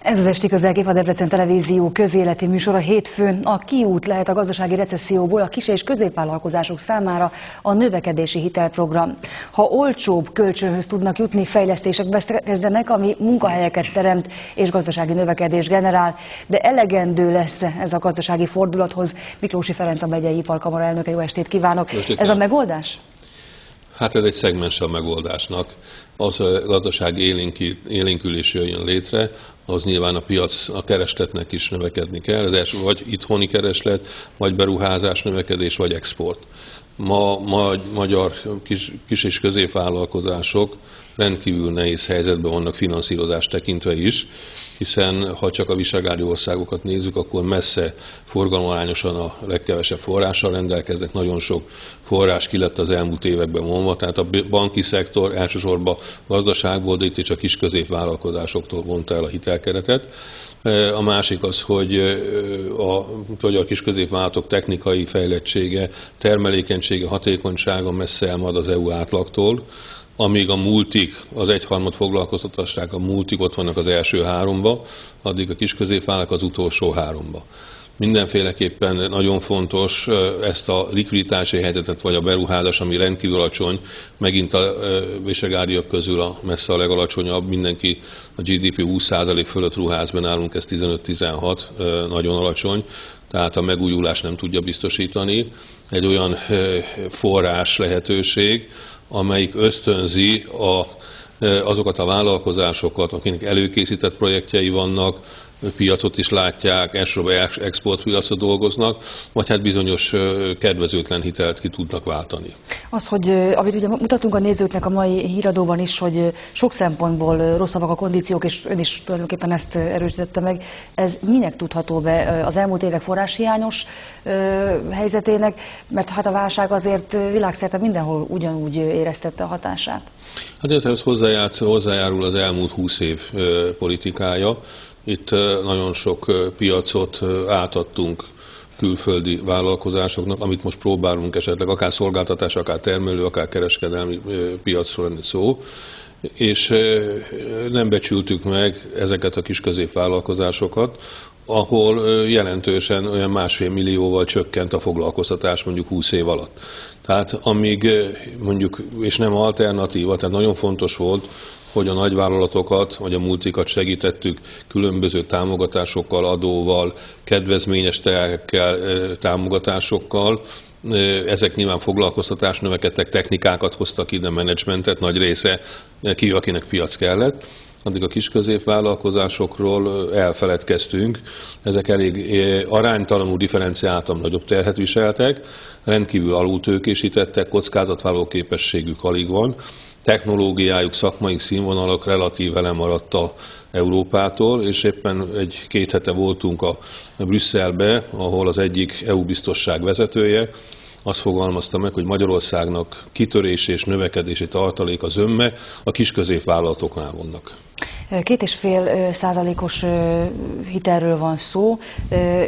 Ez az esti Közelkép, a Debrecen Televízió közéleti műsora. Hétfőn a kiút lehet a gazdasági recesszióból a kis- és középvállalkozások számára a növekedési hitelprogram. Ha olcsóbb kölcsönhöz tudnak jutni, fejlesztések kezdenek, ami munkahelyeket teremt és gazdasági növekedés generál. De elegendő lesz ez a gazdasági fordulathoz? Miklósi Ferenc, a megyei iparkamara elnöke, jó estét kívánok! Ez a megoldás? Hát ez egy szegmens a megoldásnak. Az a gazdasági élénkülés jön létre, az nyilván a piac, a keresletnek is növekedni kell. Ez első, vagy itthoni kereslet, vagy beruházás növekedés, vagy export. Ma magyar kis és középvállalkozások rendkívül nehéz helyzetben vannak finanszírozást tekintve is, hiszen ha csak a visegrádi országokat nézzük, akkor messze forgalomarányosan a legkevesebb forrással rendelkeznek, nagyon sok forrás ki lett az elmúlt években vonva, tehát a banki szektor elsősorban gazdaságból, de itt is a kis középvállalkozásoktól vonta el a hitelkeretet. A másik az, hogy a kis középvállalatok technikai fejlettsége, termelékenysége, hatékonysága messze elmarad az EU átlagtól, amíg a multik, az egyharmad foglalkoztatásták, a multik ott vannak az első háromba, addig a kis középvállalatok az utolsó háromba. Mindenféleképpen nagyon fontos ezt a likviditási helyzetet, vagy a beruházás, ami rendkívül alacsony, megint a visegrádiak közül messze a legalacsonyabb, mindenki a GDP 20% fölött ruház be, nálunk ez 15-16, nagyon alacsony, tehát a megújulás nem tudja biztosítani. Egy olyan forrás lehetőség, amelyik ösztönzi azokat a vállalkozásokat, akinek előkészített projektjei vannak, piacot is látják, elsősorban exportpiacra dolgoznak, vagy hát bizonyos kedvezőtlen hitelt ki tudnak váltani. Az, hogy amit ugye mutatunk a nézőknek a mai híradóban is, hogy sok szempontból rosszabbak a kondíciók, és ön is tulajdonképpen ezt erősítette meg, ez minek tudható be az elmúlt évek forráshiányos helyzetének, mert hát a válság azért világszerte mindenhol ugyanúgy éreztette a hatását. Hát ez hozzájárul az elmúlt 20 év politikája. Itt nagyon sok piacot átadtunk külföldi vállalkozásoknak, amit most próbálunk esetleg akár szolgáltatás, akár termelő, akár kereskedelmi piacról lenni szó, és nem becsültük meg ezeket a kis középvállalkozásokat, ahol jelentősen olyan 1,5 millióval csökkent a foglalkoztatás mondjuk 20 év alatt. Tehát amíg mondjuk, és nem alternatíva, tehát nagyon fontos volt, hogy a nagyvállalatokat, vagy a multikat segítettük különböző támogatásokkal, adóval, kedvezményes támogatásokkal. Ezek nyilván foglalkoztatás növekedtek, technikákat hoztak ide, menedzsmentet, nagy része ki, akinek piac kellett. Addig a kis középvállalkozásokról elfeledkeztünk. Ezek elég aránytalanul differenciáltan nagyobb terhet viseltek, rendkívül alultőkésítettek, kockázatvállaló képességük alig van, technológiájuk, szakmai színvonalak relatíve lemaradt a Európától, és éppen két hete voltunk a Brüsszelbe, ahol az egyik EU biztosság vezetője azt fogalmazta meg, hogy Magyarországnak kitörési és növekedési tartalék zömme a kis középvállalatoknál vannak. 2,5%-os hitelről van szó,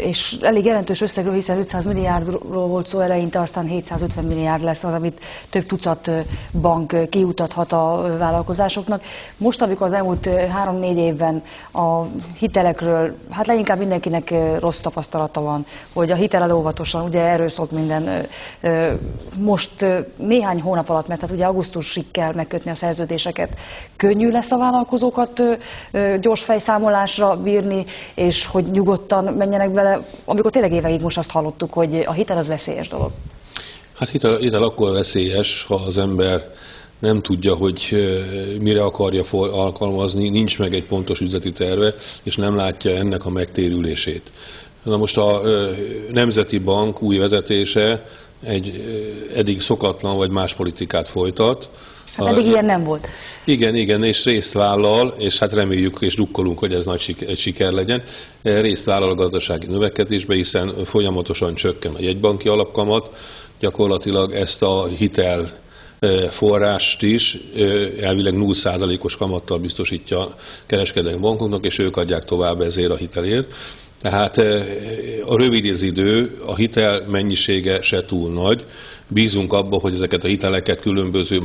és elég jelentős összegről, hiszen 500 milliárdról volt szó eleinte, aztán 750 milliárd lesz az, amit több tucat bank kijutathat a vállalkozásoknak. Most, amikor az elmúlt 3-4 évben a hitelekről, hát leginkább mindenkinek rossz tapasztalata van, hogy a hitel óvatosan, ugye erről szólt minden, most néhány hónap alatt, mert hát ugye augusztusig kell megkötni a szerződéseket, könnyű lesz a vállalkozókat gyors fejszámolásra bírni, és hogy nyugodtan menjenek bele, amikor tényleg évekig most azt hallottuk, hogy a hitel az veszélyes dolog. Hát hitel akkor veszélyes, ha az ember nem tudja, hogy mire akarja alkalmazni, nincs meg egy pontos üzleti terve, és nem látja ennek a megtérülését. Na most a Nemzeti Bank új vezetése egy eddig szokatlan vagy más politikát folytat. Hát eddig ilyen nem volt. Igen, és részt vállal, és hát reméljük és drukkolunk, hogy ez nagy siker legyen. Részt vállal a gazdasági növekedésbe, hiszen folyamatosan csökken a jegybanki alapkamat, gyakorlatilag ezt a hitel forrást is elvileg 0%-os kamattal biztosítja a kereskedelmi bankoknak, és ők adják tovább ezért a hitelért. Tehát a rövid idő, a hitel mennyisége se túl nagy, bízunk abba, hogy ezeket a hiteleket különböző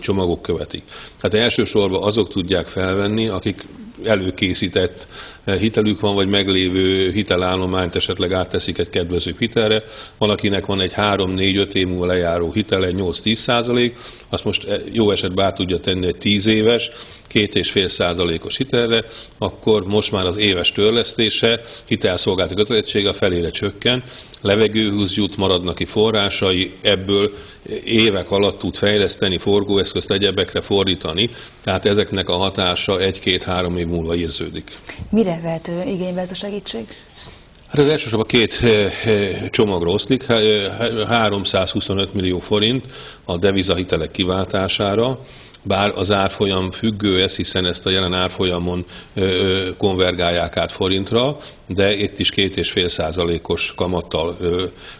csomagok követik. Tehát elsősorban azok tudják felvenni, akik előkészített hitelük van, vagy meglévő hitelállományt esetleg átteszik egy kedvezőbb hitelre. Valakinek van egy 3-4-5 év múlva lejáró hitele, 8-10%, azt most jó esetben át tudja tenni egy 10 éves, 2,5%-os hitelre, akkor most már az éves törlesztése, hitelszolgálati kötelezettsége a felére csökken, levegőhöz jut, maradnak ki forrásai, ebből évek alatt tud fejleszteni, forgóeszközt egyebekre fordítani, tehát ezeknek a hatása 1-2-3 év múlva érződik. Mire vehet igénybe ez a segítség? Hát az elsősorban 2 csomagra oszlik, 325 millió forint a devizahitelek kiváltására, bár az árfolyam függő ez, hiszen ezt a jelen árfolyamon konvergálják át forintra, de itt is 2,5%-os kamattal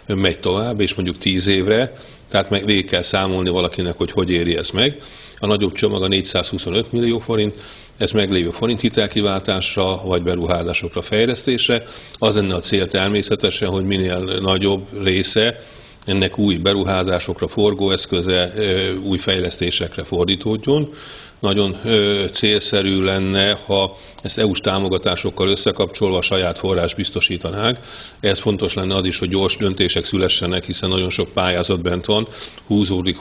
megy tovább, és mondjuk 10 évre, tehát végig kell számolni valakinek, hogy éri ez meg. A nagyobb csomag a 425 millió forint, ez meglévő forint hitelkiváltásra vagy beruházásokra, fejlesztésre. Az lenne a cél természetesen, hogy minél nagyobb része ennek új beruházásokra, forgóeszköze, új fejlesztésekre fordítódjon. Nagyon célszerű lenne, ha ezt EU-s támogatásokkal összekapcsolva a saját forrás biztosítanák. Ez fontos lenne az is, hogy gyors döntések szülessenek, hiszen nagyon sok pályázat bent van, húzódik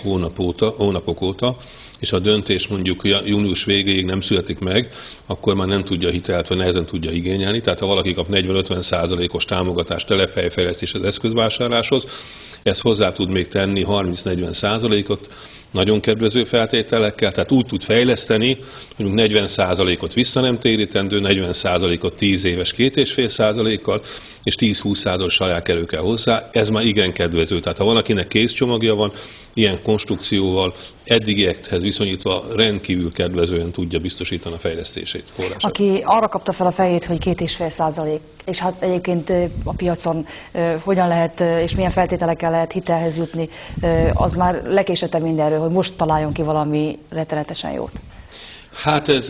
hónapok óta, és ha a döntés mondjuk június végéig nem születik meg, akkor már nem tudja hitelt, vagy nehezen tudja igényelni. Tehát ha valaki kap 40-50%-os támogatást telephelyfejlesztéshez, eszközvásárláshoz, ez hozzá tud még tenni 30-40%-ot, nagyon kedvező feltételekkel, tehát úgy tud fejleszteni, hogy 40%-ot vissza nem térítendő, 40%-ot 10 éves 2,5%-kal, és 10-20%-os saját erő kell hozzá. Ez már igen kedvező. Tehát ha valakinek készcsomagja van, ilyen konstrukcióval eddigiekhez viszonyítva rendkívül kedvezően tudja biztosítani a fejlesztését, forrását. Aki arra kapta fel a fejét, hogy 2,5%, és hát egyébként a piacon hogyan lehet és milyen feltételekkel lehet hitelhez jutni, az már lekésette mindenről, hogy most találjon ki valami rettenetesen jót. Hát ez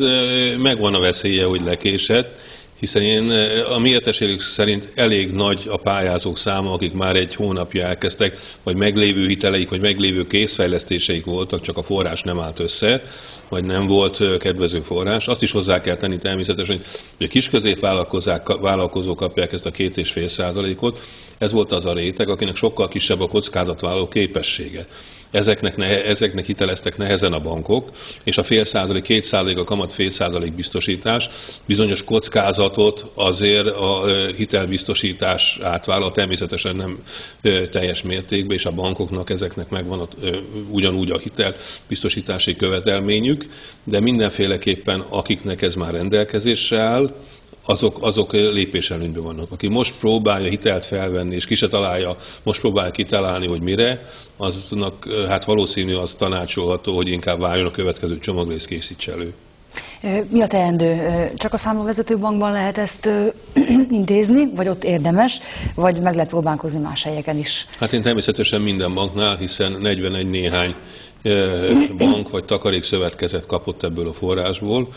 megvan a veszélye, hogy lekésett, hiszen a mi értesülésünk szerint elég nagy a pályázók száma, akik már egy hónapja elkezdtek, vagy meglévő hiteleik, vagy meglévő készfejlesztéseik voltak, csak a forrás nem állt össze, vagy nem volt kedvező forrás. Azt is hozzá kell tenni természetesen, hogy a kisközépvállalkozók kapják ezt a 2,5%-ot. Ez volt az a réteg, akinek sokkal kisebb a kockázatvállaló képessége. Ezeknek hiteleztek nehezen a bankok, és a 0,5%, 2% a kamat 0,5% biztosítás bizonyos kockázatot azért a hitelbiztosítás átvállal, természetesen nem teljes mértékben, és a bankoknak ezeknek megvan ugyanúgy a hitelbiztosítási követelményük, de mindenféleképpen akiknek ez már rendelkezésre áll, azok lépéselőnyben vannak. Aki most próbálja hitelt felvenni, és ki se találja, most próbálja kitalálni, hogy mire, aznak hát valószínű az tanácsolható, hogy inkább várjon a következő csomagrészt készítse elő. Mi a teendő? Csak a számlavezető bankban lehet ezt intézni, vagy ott érdemes, vagy meg lehet próbálkozni más helyeken is? Hát én természetesen minden banknál, hiszen 41 néhány bank vagy takarékszövetkezet kapott ebből a forrásból,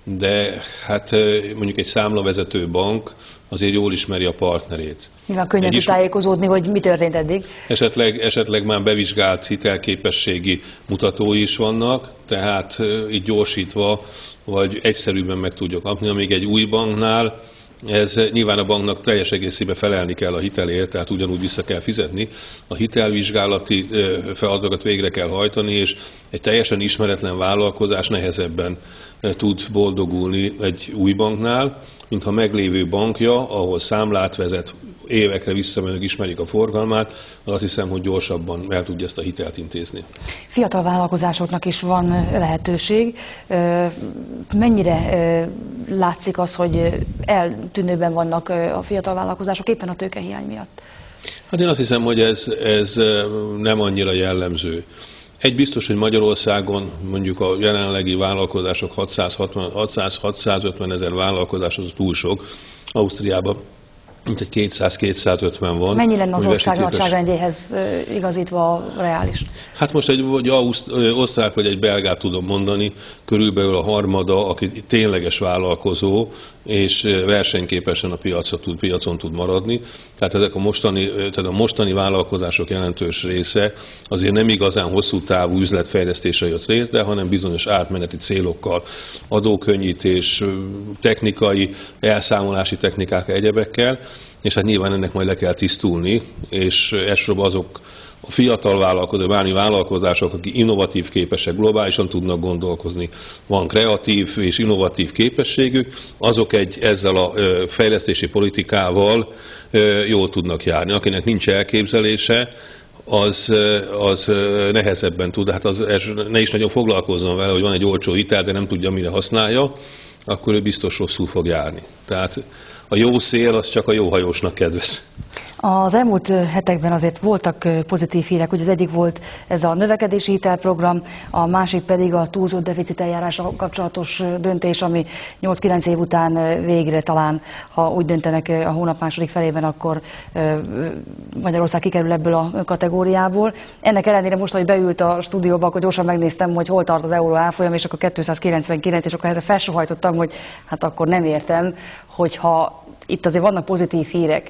de hát mondjuk egy számlavezető bank azért jól ismeri a partnerét. Nyilván könnyen tud tájékozódni, hogy mi történt eddig. Esetleg már bevizsgált hitelképességi mutatói is vannak, tehát így gyorsítva vagy egyszerűbben meg tudja kapni, amíg egy új banknál ez nyilván a banknak teljes egészében felelni kell a hitelért, tehát ugyanúgy vissza kell fizetni. A hitelvizsgálati feladatokat végre kell hajtani, és egy teljesen ismeretlen vállalkozás nehezebben tud boldogulni egy új banknál, mint ha meglévő bankja, ahol számlát vezet, évekre visszamenőleg ismerik a forgalmát, azt hiszem, hogy gyorsabban el tudja ezt a hitelt intézni. Fiatal vállalkozásoknak is van lehetőség. Mennyire látszik az, hogy eltűnőben vannak a fiatal vállalkozások éppen a tőkehiány miatt? Hát én azt hiszem, hogy ez nem annyira jellemző. Egy biztos, hogy Magyarországon mondjuk a jelenlegi vállalkozások 600-650 ezer vállalkozás az túl sok. Ausztriában mint egy 200-250 van. Mennyi lenne az ország nagyságrendjéhez igazítva reális? Hát most egy osztrák vagy egy belgát tudom mondani, körülbelül a harmada, aki tényleges vállalkozó, és versenyképesen a piacon tud maradni. Tehát a mostani vállalkozások jelentős része azért nem igazán hosszú távú üzletfejlesztésre jött létre, hanem bizonyos átmeneti célokkal, adókönnyítés, technikai, elszámolási technikák, egyebekkel, és hát nyilván ennek majd le kell tisztulni, és elsősorban azok a fiatal vállalkozások, akik innovatív képesek, globálisan tudnak gondolkozni, van kreatív és innovatív képességük, azok ezzel a fejlesztési politikával jól tudnak járni. Akinek nincs elképzelése, az nehezebben tud, hát ne is nagyon foglalkozzon vele, hogy van egy olcsó hitel, de nem tudja, mire használja, akkor ő biztos rosszul fog járni. Tehát a jó szél az csak a jó hajósnak kedvez. Az elmúlt hetekben azért voltak pozitív hírek, hogy az egyik volt ez a növekedési hitelprogram, a másik pedig a túlzott deficit eljárással kapcsolatos döntés, ami 8-9 év után végre talán, ha úgy döntenek a hónap második felében, akkor Magyarország kikerül ebből a kategóriából. Ennek ellenére most, hogy beült a stúdióba, akkor gyorsan megnéztem, hogy hol tart az euró árfolyam, és akkor 299, és akkor erre felsohajtottam, hogy hát akkor nem értem, hogyha itt azért vannak pozitív hírek.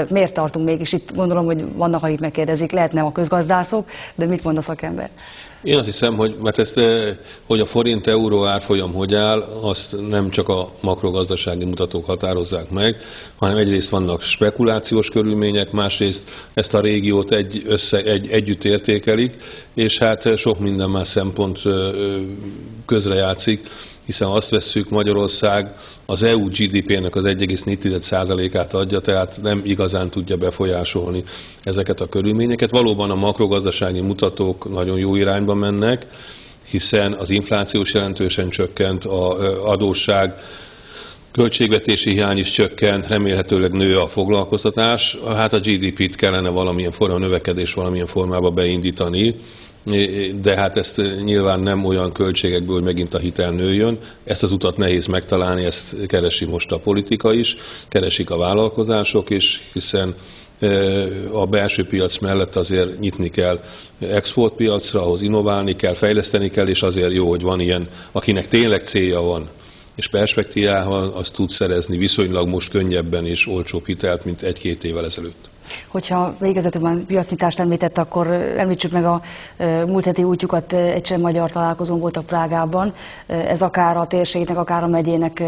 Miért tartunk mégis itt? Gondolom, hogy vannak, akik megkérdezik, lehet nem a közgazdászok, de mit mond a szakember? Én azt hiszem, hogy a forint-euró árfolyam hogy áll, azt nem csak a makrogazdasági mutatók határozzák meg, hanem egyrészt vannak spekulációs körülmények, másrészt ezt a régiót együtt értékelik, és hát sok minden más szempont közrejátszik, hiszen azt vesszük, Magyarország az EU GDP-nek az 1,4%-át adja, tehát nem igazán tudja befolyásolni ezeket a körülményeket. Valóban a makrogazdasági mutatók nagyon jó irányba mennek, hiszen az inflációs jelentősen csökkent, az adósság, költségvetési hiány is csökken, remélhetőleg nő a foglalkoztatás. Hát a GDP-t kellene valamilyen növekedés valamilyen formában beindítani, de hát ezt nyilván nem olyan költségekből, hogy megint a hitel nőjön. Ezt az utat nehéz megtalálni, ezt keresi most a politika is, keresik a vállalkozások is, hiszen a belső piac mellett azért nyitni kell exportpiacra, ahhoz innoválni kell, fejleszteni kell, és azért jó, hogy van ilyen, akinek tényleg célja van, és perspektívával azt tud szerezni viszonylag most könnyebben és olcsóbb hitelt, mint 1-2 évvel ezelőtt. Hogyha végezetül piacnyitást említett, akkor említsük meg a múlt heti útjukat, egy cseh magyar találkozón voltak Prágában. Ez akár a térségnek, akár a megyének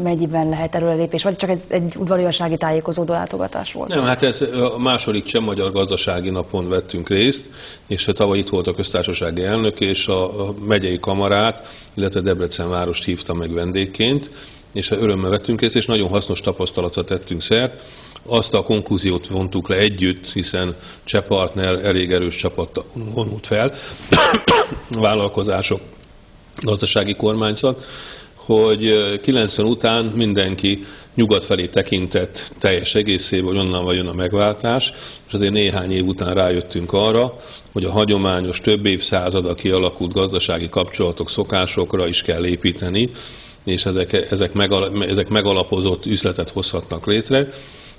mennyiben lehet előrelépés, vagy csak egy udvariassági tájékozódó látogatás volt? Nem, hát ez a második cseh-magyar gazdasági napon vettünk részt, és tavaly itt volt a köztársasági elnök, és a megyei kamarát, illetve Debrecen várost hívta meg vendégként, és örömmel vettünk részt, és nagyon hasznos tapasztalatra tettünk szert. Azt a konklúziót vontuk le együtt, hiszen cseh partner elég erős csapattal vonult fel, vállalkozások, gazdasági kormányzat, hogy 90 után mindenki nyugat felé tekintett teljes egészében, hogy onnan jön a megváltás, és azért néhány év után rájöttünk arra, hogy a hagyományos több évszázada kialakult gazdasági kapcsolatok, szokásokra is kell építeni, és ezek megalapozott üzletet hozhatnak létre,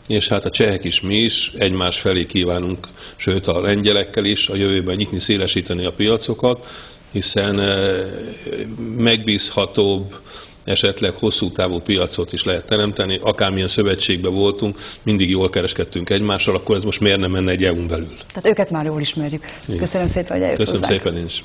és hát a csehek is, mi is egymás felé kívánunk, sőt a lengyelekkel is a jövőben nyitni, szélesíteni a piacokat, hiszen megbízhatóbb, esetleg hosszú távú piacot is lehet teremteni, akármilyen szövetségben voltunk, mindig jól kereskedtünk egymással, akkor ez most miért nem menne egy EU-n belül? Tehát őket már jól ismerjük. Igen. Köszönöm szépen, hogy eljött Köszönöm hozzánk. szépen én is.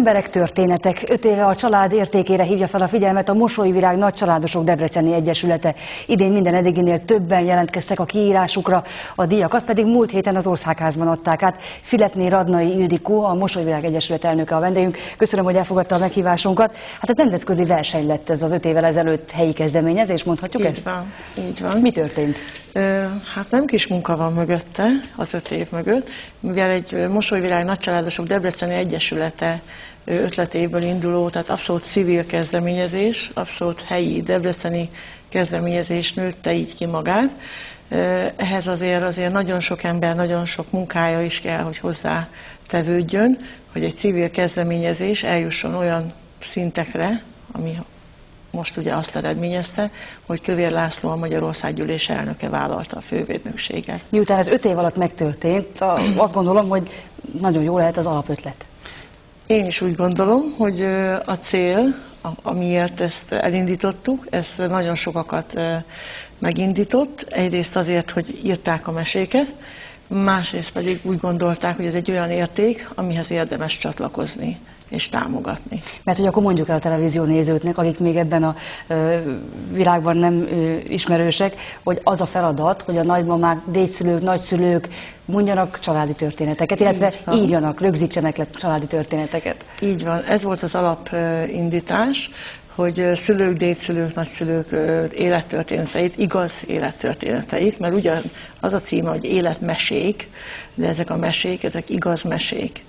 Emberek, történetek. 5 éve a család értékére hívja fel a figyelmet a Mosolyvirág Nagycsaládosok Debreceni Egyesülete. Idén minden eddiginél többen jelentkeztek a kiírásukra, a díjakat pedig múlt héten az Országházban adták át. Filetné Radnai Ildikó, a Mosolyvirág Egyesület elnöke a vendégünk. Köszönöm, hogy elfogadta a meghívásunkat. Hát a nemzetközi verseny lett ez az 5 évvel ezelőtt helyi kezdeményezés, mondhatjuk ezt? Így van. Mi történt? Hát nem kis munka van mögötte, az 5 év mögött, mivel egy Mosolyvirág Nagycsaládosok Debreceni Egyesülete ötletéből induló, tehát abszolút civil kezdeményezés, abszolút helyi debreceni kezdeményezés nőtte így ki magát. Ehhez azért nagyon sok ember, nagyon sok munkája is kell, hogy hozzá tevődjön, hogy egy civil kezdeményezés eljusson olyan szintekre, ami most ugye azt eredményezte, hogy Kövér László, a Magyarországgyűlés elnöke vállalta a fővédnökséget. Miután ez 5 év alatt megtörtént, azt gondolom, hogy nagyon jó lehet az alapötlet. Én is úgy gondolom, hogy a cél, amiért ezt elindítottuk, ez nagyon sokakat megindított. Egyrészt azért, hogy írták a meséket, másrészt pedig úgy gondolták, hogy ez egy olyan érték, amihez érdemes csatlakozni és támogatni. Mert hogy akkor mondjuk el a televízió nézőknek, akik még ebben a világban nem ismerősek, hogy az a feladat, hogy a nagymamák, dédszülők, nagyszülők mondjanak családi történeteket, illetve írjanak, rögzítsenek le családi történeteket. Így van, ez volt az alapindítás, hogy szülők, dédszülők, nagyszülők élettörténeteit, igaz élettörténeteit, mert ugyan az a címe, hogy életmesék, de ezek a mesék, ezek igaz mesék.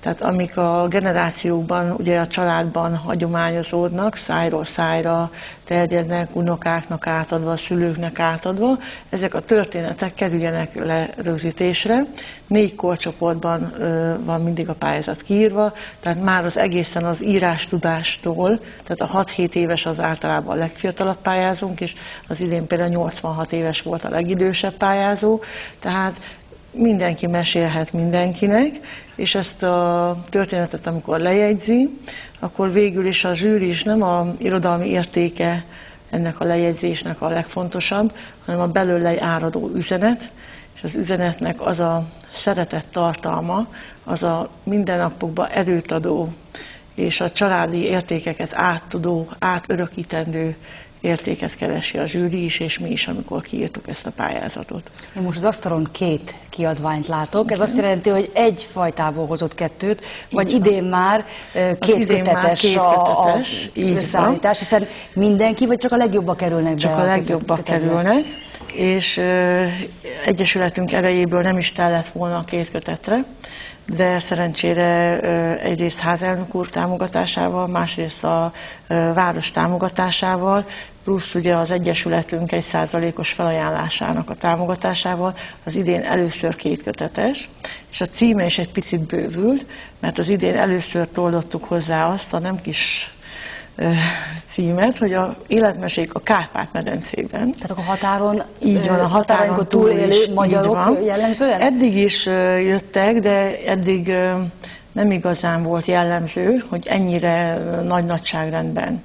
Tehát amik a generációkban, ugye a családban hagyományozódnak, szájról szájra terjednek, unokáknak átadva, a szülőknek átadva, ezek a történetek kerüljenek le rögzítésre. 4 korcsoportban van mindig a pályázat kiírva, tehát már az egészen az írástudástól, tehát a 6-7 éves az általában a legfiatalabb pályázónk, és az idén például 86 éves volt a legidősebb pályázó, tehát mindenki mesélhet mindenkinek, és ezt a történetet, amikor lejegyzi, akkor végül is a zsűri is nem az irodalmi értéke ennek a lejegyzésnek a legfontosabb, hanem a belőle áradó üzenet, és az üzenetnek az a szeretett tartalma, az a mindennapokban erőt adó, és a családi értékeket áttudó, átörökítendő értéket keresi a zsűri is, és mi is, amikor kiírtuk ezt a pályázatot. Én most az asztalon 2 kiadványt látok. Ez azt jelenti, hogy egy fajtából hozott 2, vagy idén már 2 kötetes a összeállítás, hiszen mindenki, vagy csak a legjobbak kerülnek be? Csak a legjobbak kerülnek, és egyesületünk erejéből nem is tellett volna a 2 kötetre, de szerencsére egyrészt házelnök úr támogatásával, másrészt a város támogatásával, plusz ugye az Egyesületünk 1%-os felajánlásának a támogatásával az idén először 2 kötetes, és a címe is egy picit bővült, mert az idén először toldottuk hozzá azt a nem kis címet, hogy a életmesék a Kárpát-medencében. Tehát akkor határon, így van, a határon túl élő magyarok jellemzően? Eddig is jöttek, de eddig nem igazán volt jellemző, hogy ennyire nagy nagyságrendben.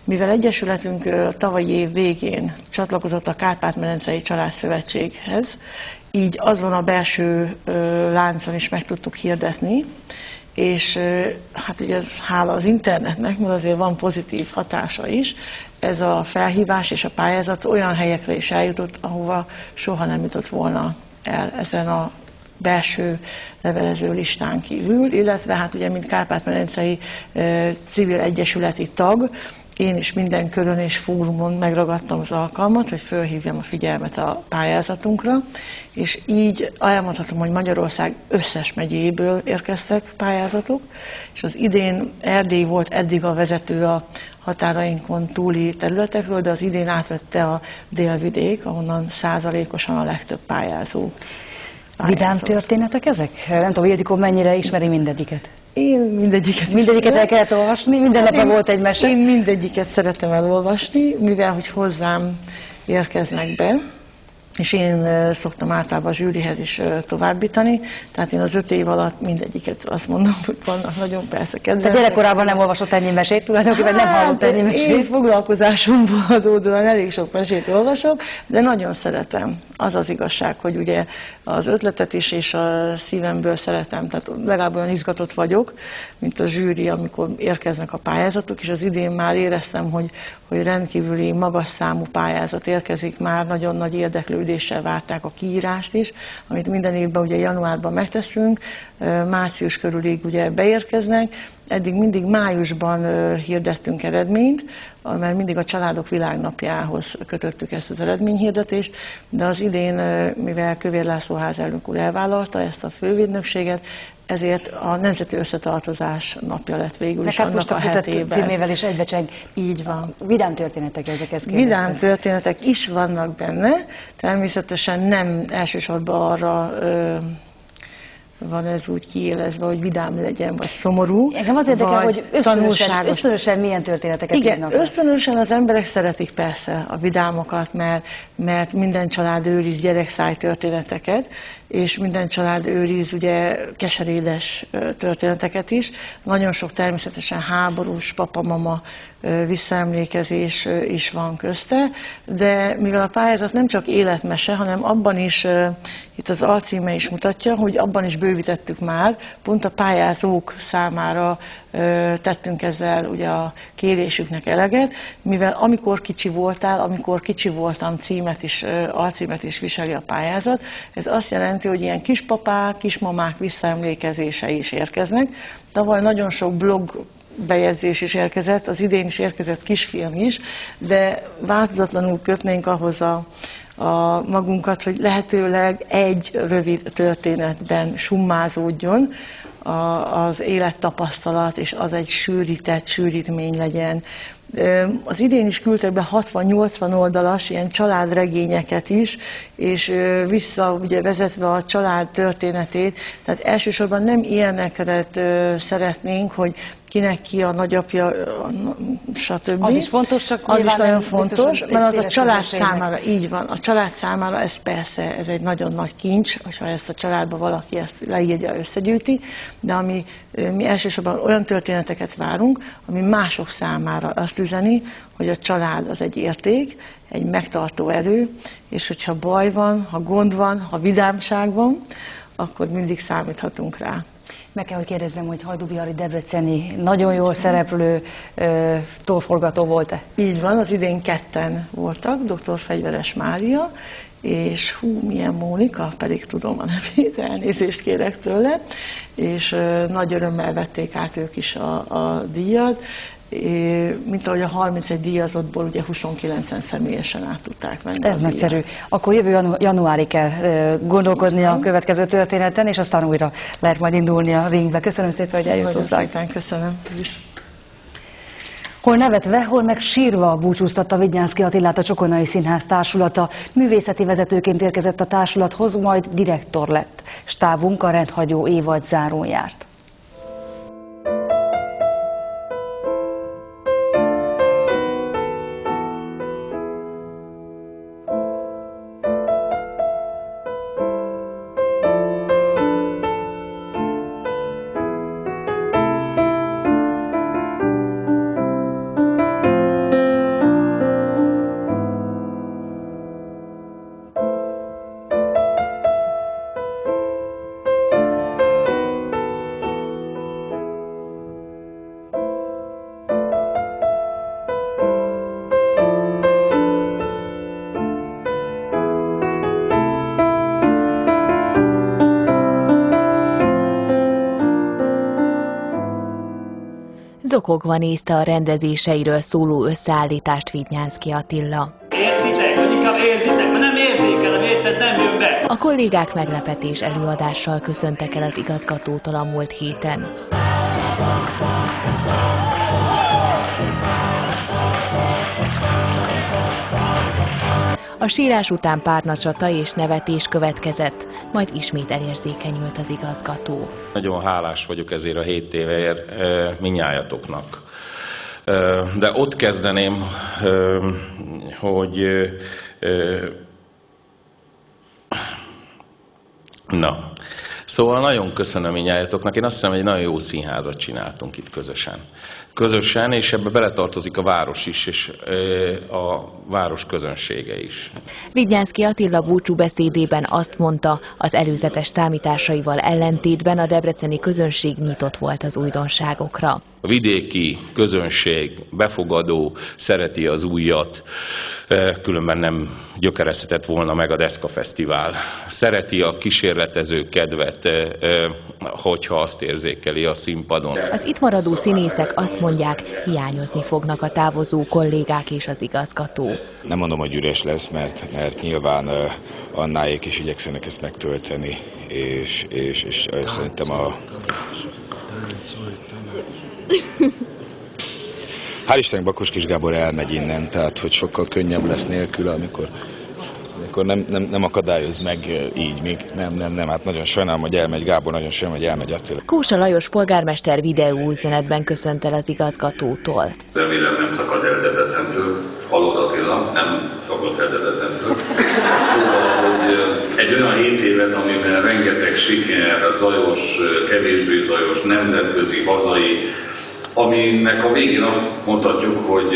Mivel Egyesületünk tavalyi év végén csatlakozott a Kárpát-medencei Családszövetséghez, így azon a belső láncon is meg tudtuk hirdetni, és hát ugye hála az internetnek, mert azért van pozitív hatása is, ez a felhívás és a pályázat olyan helyekre is eljutott, ahova soha nem jutott volna el ezen a belső levelező listán kívül, illetve hát ugye mint Kárpát-medencei civil egyesületi tag, én is minden körön és fórumon megragadtam az alkalmat, hogy fölhívjam a figyelmet a pályázatunkra, és így elmondhatom, hogy Magyarország összes megyéből érkeztek pályázatok, és az idén Erdély volt eddig a vezető a határainkon túli területekről, de az idén átvette a Délvidék, ahonnan százalékosan a legtöbb pályázó. Vidám történetek ezek? Nem tudom, Ildikó mennyire ismeri mindegyiket? Én mindegyiket el kellett olvasni? Minden napra volt egy mese? Én mindegyiket szeretem elolvasni, mivel hogy hozzám érkeznek be. és én szoktam általában a zsűrihez is továbbítani, tehát én az 5 év alatt mindegyiket azt mondom, hogy vannak nagyon persze kedvencek. De gyerekkorában nem olvasott ennyi mesét, tulajdonképpen nem hallott ennyi mesét. Én foglalkozásomból adódóan elég sok mesét olvasok, de nagyon szeretem. Az az igazság, hogy ugye az ötletet is és a szívemből szeretem, tehát legalább olyan izgatott vagyok, mint a zsűri, amikor érkeznek a pályázatok, és az idén már éreztem, hogy rendkívüli magas számú pályázat érkezik, már nagyon nagy érdeklődéssel várták a kiírást is, amit minden évben ugye januárban megteszünk, március körülig ugye beérkeznek, eddig mindig májusban hirdettünk eredményt, mert mindig a Családok Világnapjához kötöttük ezt az eredményhirdetést, de az idén, mivel Kövér László házelnök úr elvállalta ezt a fővédnökséget, ezért a Nemzeti Összetartozás napja lett végül is annak a hetében. Címével is egybecseng. Így van. Vidám történetek ezekhez képest. Vidám történetek is vannak benne, természetesen nem elsősorban arra van ez úgy kiélezve, hogy vidám legyen, vagy szomorú. Engem az érdekel, hogy ösztönösen milyen történeteket írnak. Igen, ösztönösen az emberek szeretik persze a vidámokat, mert minden család őriz gyerekszáj történeteket, és minden család őriz ugye keserédes történeteket is. Nagyon sok természetesen háborús papa-mama visszaemlékezés is van közte, de mivel a pályázat nem csak életmese, hanem abban is, itt az alcíme is mutatja, hogy abban is bővítettük már, pont a pályázók számára tettünk ezzel ugye a kérésüknek eleget, mivel amikor kicsi voltál, amikor kicsi voltam alcímet is viseli a pályázat, ez azt jelenti, hogy ilyen kispapák, kismamák visszaemlékezései is érkeznek. Tavaly nagyon sok blog bejegyzés is érkezett, az idén is érkezett kisfilm is, de változatlanul kötnénk ahhoz a magunkat, hogy lehetőleg egy rövid történetben summázódjon az élettapasztalat, és az egy sűrítmény legyen. Az idén is küldtek be 60-80 oldalas ilyen családregényeket is, és vissza ugye vezetve a család történetét, tehát elsősorban nem ilyenekre szeretnénk, hogy kinek ki a nagyapja, stb. Az is fontos, csak az is nagyon fontos, mert az a család számára, így van, a család számára ez persze, ez egy nagyon nagy kincs, ha ezt a családba valaki ezt leírja, összegyűjti, de mi elsősorban olyan történeteket várunk, ami mások számára azt üzeni, hogy a család az egy érték, egy megtartó erő, és hogyha baj van, ha gond van, ha vidámság van, akkor mindig számíthatunk rá. Meg kell, hogy kérdezzem, hogy Hajdú-Bihari Debreceni nagyon jól szereplő tollforgató volt-e? Így van, az idén 2 voltak, dr. Fegyveres Mária, és milyen Mónika, pedig tudom a nevét, elnézést kérek tőle, és nagy örömmel vették át ők is a díjat, mint ahogy a 31 díjazottból ugye 29-en személyesen át tudták venni. Ez nagyszerű. Akkor jövő januárig kell gondolkodni a következő történeten, és aztán újra lehet majd indulni a ringbe. Köszönöm szépen, hogy eljött hozzá. Nagyon szépen köszönöm. Hol nevetve, hol meg sírva búcsúztatta Vidnyánszky Attilát a Csokonai Színház társulata. Művészeti vezetőként érkezett a társulathoz, majd direktor lett. Stábunk a rendhagyó évad zárón járt. Zokogva nézte a rendezéseiről szóló összeállítást Vidnyánszky Attila. Értitek, hogy inkább érzitek, mert nem érzékelem, érted, nem jön be. A kollégák meglepetés előadással köszöntek el az igazgatótól a múlt héten. A sírás után párnacsata és nevetés következett, majd ismét elérzékenyült az igazgató. Nagyon hálás vagyok ezért a 7 évért mindnyájatoknak. De ott kezdeném, hogy Na, szóval nagyon köszönöm mindnyájatoknak. Én azt hiszem, hogy egy nagyon jó színházat csináltunk itt közösen, és ebbe beletartozik a város is, és a város közönsége is. Vidnyánszky Attila búcsúbeszédében azt mondta, az előzetes számításaival ellentétben a debreceni közönség nyitott volt az újdonságokra. A vidéki közönség befogadó, szereti az újat, különben nem gyökerezhetett volna meg a Deszkafesztivál. Szereti a kísérletező kedvet, hogyha azt érzékeli a színpadon. Az itt maradó színészek azt mondják, hiányozni fognak a távozó kollégák és az igazgató. Nem mondom, hogy üres lesz, mert nyilván Annáék is igyekszenek ezt megtölteni, és szerintem hál' Istennek Bakos Kis Gábor elmegy innen, tehát hogy sokkal könnyebb lesz nélküle, amikor nem akadályoz meg így még. Nem, hát nagyon sajnálom, hogy elmegy Gábor, nagyon sajnálom, hogy elmegy Attila. Kósa Lajos polgármester videóüzenetben köszönt el az igazgatótól. Remélem nem szakad el Debrecentől, hallod Attila, nem szakad el Debrecentől. Szóval, hogy egy olyan 7 évet, amiben rengeteg siker, zajos, kevésbé zajos, nemzetközi, hazai, aminek a végén azt mondhatjuk, hogy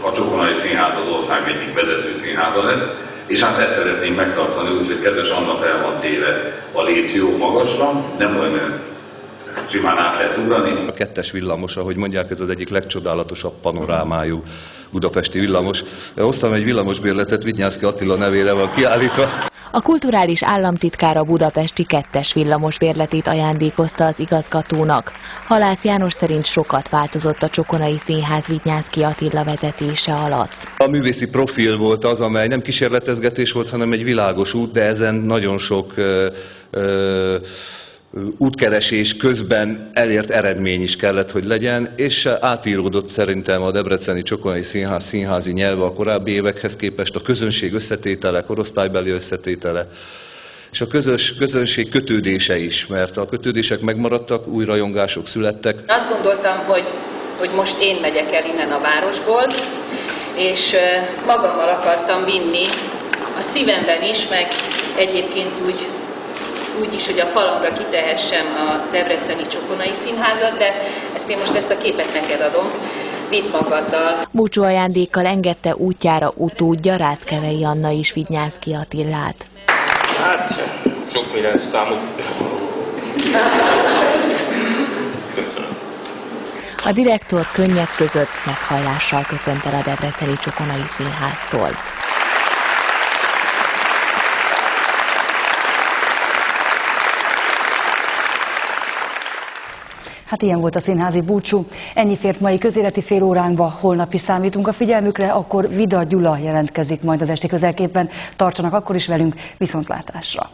a Csokonai Színház az ország egyik vezető színháza lett, és hát ezt szeretnénk megtartani, úgyhogy kedves Anna, fel van téve a léc jó magasra, nem olyan, mert simán át lehet ugrani. A 2-es villamos, ahogy mondják, ez az egyik legcsodálatosabb panorámájú budapesti villamos. Hoztam egy villamosbérletet, Vidnyánszky Attila nevére van kiállítva. A kulturális államtitkár a budapesti 2-es villamosbérletét ajándékozta az igazgatónak. Halász János szerint sokat változott a Csokonai Színház Vidnyánszky Attila vezetése alatt. A művészi profil volt az, amely nem kísérletezgetés volt, hanem egy világos út, de ezen nagyon sok útkeresés közben elért eredmény is kellett, hogy legyen, és átíródott szerintem a debreceni Csokonai Színház színházi nyelve a korábbi évekhez képest, a közönség összetétele, korosztálybeli összetétele, és a közönség kötődése is, mert a kötődések megmaradtak, új rajongások születtek. Azt gondoltam, hogy most én megyek el innen a városból, és magammal akartam vinni a szívemben is, meg egyébként úgy is, hogy a falomra kitehessem a debreceni Csokonai Színházat, de ezt a képet neked adom. Vidd magaddal. Búcsú ajándékkal engedte útjára utódja, Ráckevei Anna is Vidnyánszky Attilát. Hát, sok minden számot. Köszönöm. A direktor könnyek között meghajlással köszönt el a debreceni Csokonai Színháztól. Hát ilyen volt a színházi búcsú. Ennyi fért mai közéleti félóránkba, holnap is számítunk a figyelmükre, akkor Vida Gyula jelentkezik majd az esti közelképpen. Tartsanak akkor is velünk, viszontlátásra!